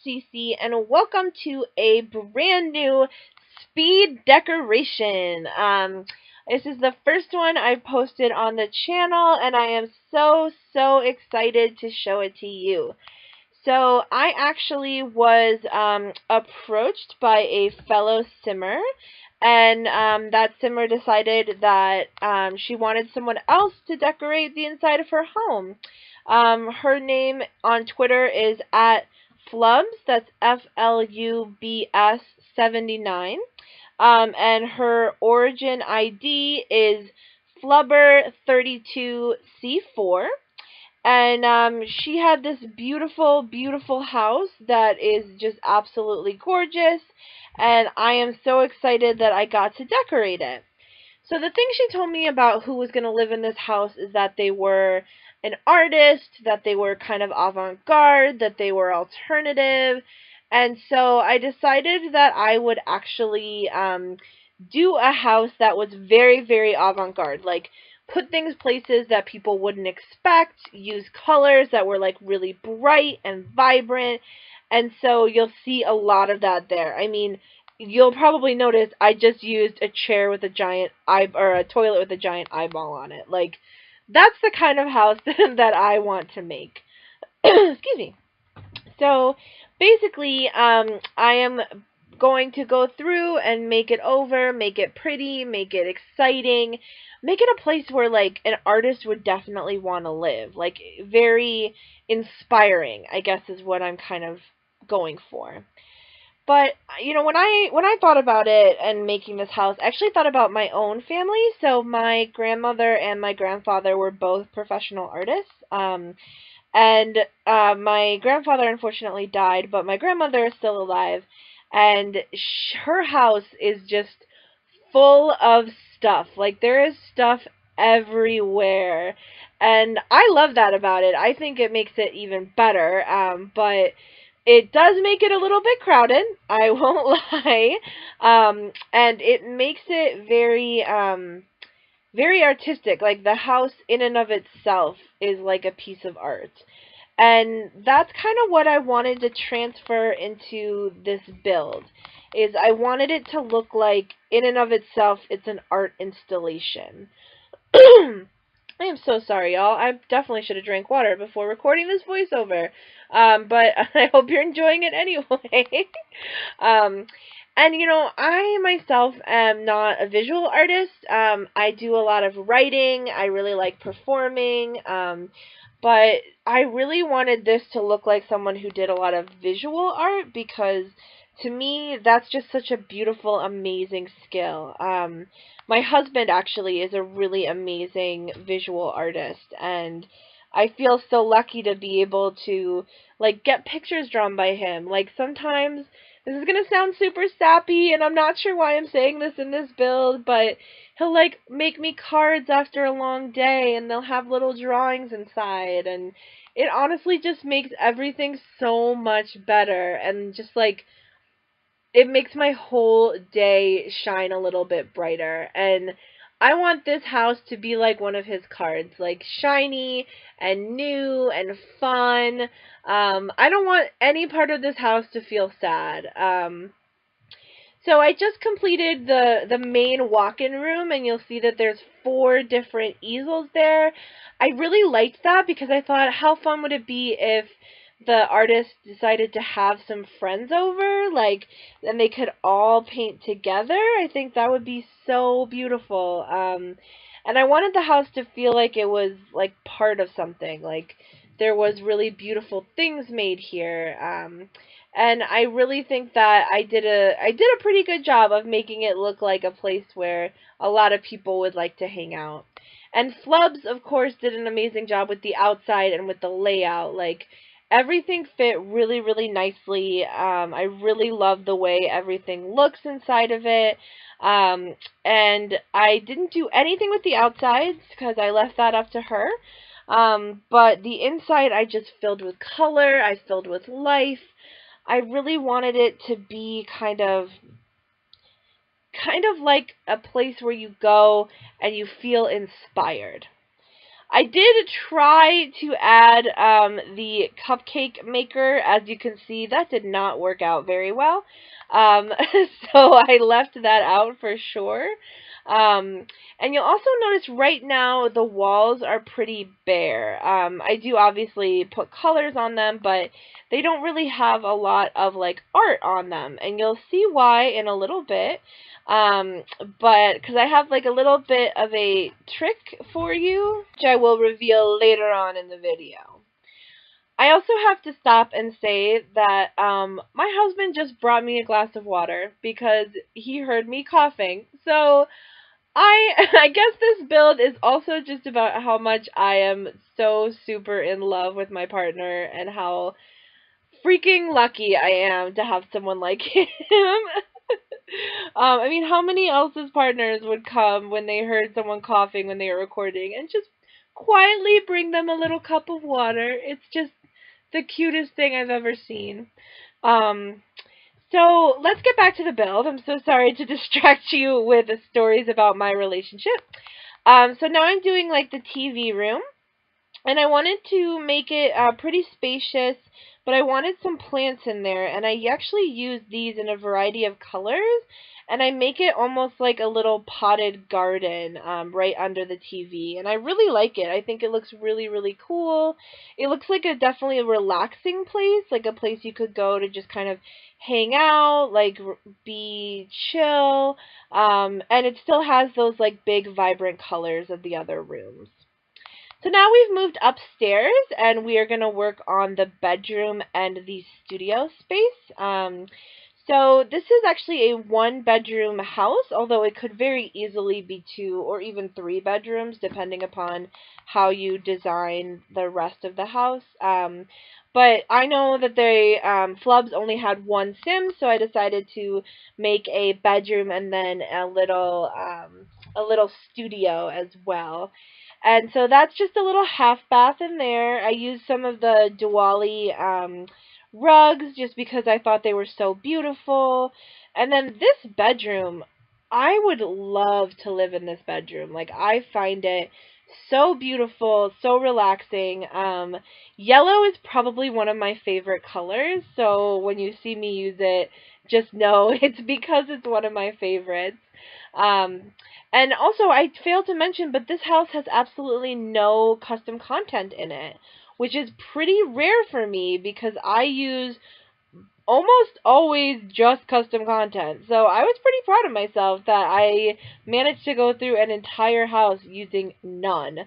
Cece, and welcome to a brand new speed decoration. This is the first one I've posted on the channel, and I am so excited to show it to you. So I actually was approached by a fellow simmer, and that simmer decided that she wanted someone else to decorate the inside of her home. Her name on Twitter is at Flubs, that's FLUBS 79, and her origin ID is Flubber32C4. And she had this beautiful house that is just absolutely gorgeous, and I am so excited that I got to decorate it. So the thing she told me about who was going to live in this house is that they were an artist, that they were kind of avant-garde, that they were alternative, and so I decided that I would actually do a house that was very avant-garde, like put things places that people wouldn't expect, use colors that were like really bright and vibrant, and so you'll see a lot of that there. I mean, you'll probably notice I just used a chair with a giant or a toilet with a giant eyeball on it. Like, that's the kind of house that I want to make. Excuse me. So basically, I am going to go through and make it over, make it pretty, make it exciting, make it a place where like an artist would definitely want to live. Like, very inspiring, I guess, is what I'm kind of going for. But you know, when I thought about it and making this house, I actually thought about my own family. So my grandmother and my grandfather were both professional artists. And my grandfather unfortunately died, but my grandmother is still alive, and her house is just full of stuff. Like, there is stuff everywhere, and I love that about it. I think it makes it even better, but it does make it a little bit crowded, I won't lie, and it makes it very artistic. Like, the house in and of itself is like a piece of art. And that's kind of what I wanted to transfer into this build. Is I wanted it to look like, in and of itself, it's an art installation. I am so sorry, y'all. I definitely should have drank water before recording this voiceover. But I hope you're enjoying it anyway. And you know, I myself am not a visual artist. I do a lot of writing. I really like performing. But I really wanted this to look like someone who did a lot of visual art, because to me, that's just such a beautiful, amazing skill. My husband actually is a really amazing visual artist, and I feel so lucky to be able to, like, get pictures drawn by him. Like, sometimes, this is gonna sound super sappy, and I'm not sure why I'm saying this in this build, but he'll, like, make me cards after a long day, and they'll have little drawings inside, and it honestly just makes everything so much better, and just, like, it makes my whole day shine a little bit brighter. And I want this house to be like one of his cards, like shiny and new and fun. I don't want any part of this house to feel sad. So I just completed the main walk-in room, and you'll see that there's 4 different easels there. I really liked that because I thought, how fun would it be if the artist decided to have some friends over, like, and they could all paint together. I think that would be so beautiful. And I wanted the house to feel like it was like part of something, like there was really beautiful things made here. And I really think that I did a pretty good job of making it look like a place where a lot of people would like to hang out. And Flubs, of course, did an amazing job with the outside and with the layout. Like, everything fit really nicely. I really love the way everything looks inside of it. And I didn't do anything with the outsides because I left that up to her. But the inside I just filled with color. I filled with life. I really wanted it to be kind of like a place where you go and you feel inspired. I did try to add the cupcake maker. As you can see, that did not work out very well. Um, so I left that out for sure. And you'll also notice right now the walls are pretty bare. I do obviously put colors on them, but they don't really have a lot of like art on them. And you'll see why in a little bit. Um, but because I have like a little bit of a trick for you, which I will reveal later on in the video. I also have to stop and say that my husband just brought me a glass of water because he heard me coughing. So I guess this build is also just about how much I am so super in love with my partner and how freaking lucky I am to have someone like him. I mean, how many else's partners would come when they heard someone coughing when they were recording and just quietly bring them a little cup of water? It's just the cutest thing I've ever seen. Um, so let's get back to the build. I'm so sorry to distract you with the stories about my relationship. So now I'm doing like the TV room. And I wanted to make it pretty spacious, but I wanted some plants in there, and I actually used these in a variety of colors, and I make it almost like a little potted garden right under the TV, and I really like it. I think it looks really, really cool. It looks like definitely a relaxing place, like a place you could go to just kind of hang out, like be chill, and it still has those like big, vibrant colors of the other rooms. So now we've moved upstairs and we are going to work on the bedroom and the studio space. So this is actually a one-bedroom house, although it could very easily be 2 or even 3 bedrooms, depending upon how you design the rest of the house. But I know that Flubs only had 1 sim, so I decided to make a bedroom and then a little studio as well. And so that's just a little half bath in there. I used some of the Diwali rugs just because I thought they were so beautiful. And then this bedroom, I would love to live in this bedroom. Like, I find it so beautiful, so relaxing. Yellow is probably one of my favorite colors, so when you see me use it, just know it's because it's one of my favorites. Um, and also, I failed to mention, but this house has absolutely no custom content in it, which is pretty rare for me because I use almost always just custom content. So I was pretty proud of myself that I managed to go through an entire house using none.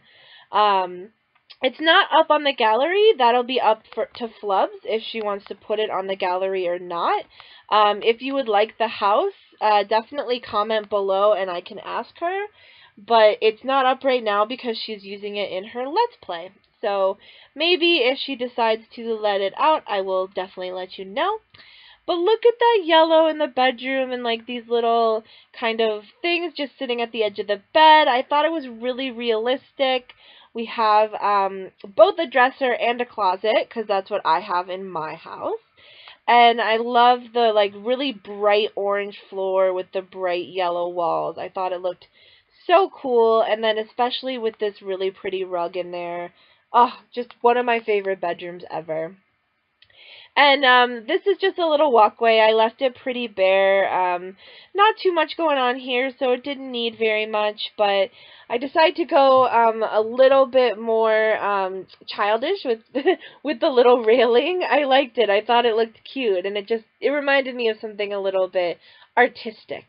It's not up on the gallery. That'll be up to Flubs if she wants to put it on the gallery or not. If you would like the house, definitely comment below and I can ask her. But it's not up right now because she's using it in her Let's Play. So maybe if she decides to let it out, I will definitely let you know. But look at that yellow in the bedroom and like these little kind of things just sitting at the edge of the bed. I thought it was really realistic. We have both a dresser and a closet because that's what I have in my house. And I love the like really bright orange floor with the bright yellow walls. I thought it looked so cool. And then especially with this really pretty rug in there. Oh, just one of my favorite bedrooms ever. And this is just a little walkway. I left it pretty bare. Not too much going on here, so it didn't need very much, but I decided to go a little bit more childish with with the little railing. I liked it. I thought it looked cute, and it reminded me of something a little bit artistic.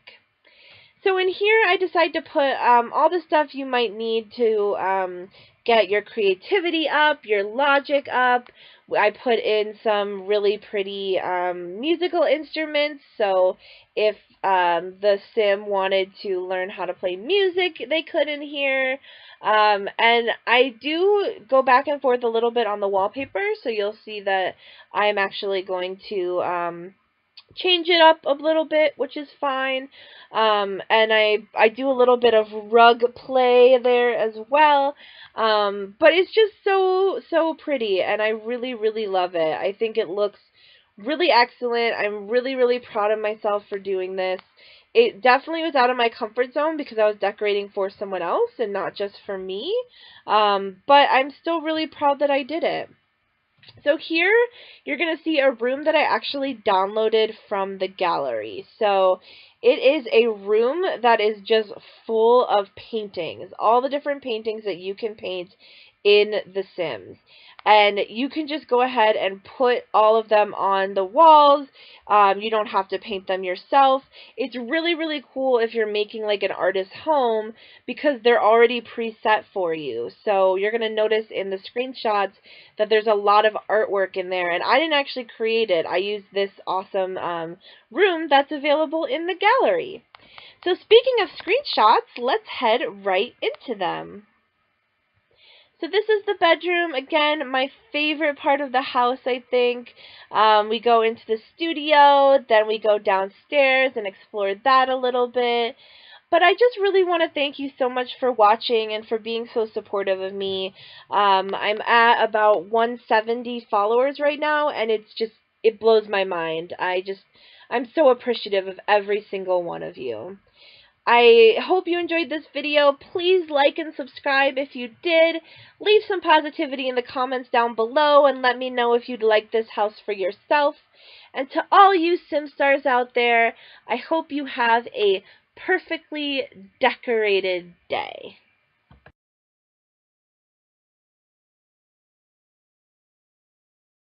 So in here, I decided to put all the stuff you might need to get your creativity up, your logic up. I put in some really pretty musical instruments, so if the sim wanted to learn how to play music, they could in here. And I do go back and forth a little bit on the wallpaper, so you'll see that I'm actually going to change it up a little bit, which is fine. And I do a little bit of rug play there as well. But it's just so pretty, and I really, really love it. I think it looks really excellent. I'm really, really proud of myself for doing this. it definitely was out of my comfort zone because I was decorating for someone else and not just for me. But I'm still really proud that I did it. So here you're going to see a room that I actually downloaded from the gallery. So it is a room that is just full of paintings, all the different paintings that you can paint in The Sims. And you can just go ahead and put all of them on the walls. You don't have to paint them yourself. It's really, really cool if you're making like an artist's home because they're already preset for you. So you're going to notice in the screenshots that there's a lot of artwork in there. And I didn't actually create it. I used this awesome room that's available in the gallery. So speaking of screenshots, let's head right into them. So this is the bedroom. Again, my favorite part of the house, I think. We go into the studio, then we go downstairs and explore that a little bit. But I just really want to thank you so much for watching and for being so supportive of me. I'm at about 170 followers right now, and it blows my mind. I'm so appreciative of every single one of you. I hope you enjoyed this video. Please like and subscribe if you did. Leave some positivity in the comments down below and let me know if you'd like this house for yourself. And to all you SimStars out there, I hope you have a perfectly decorated day.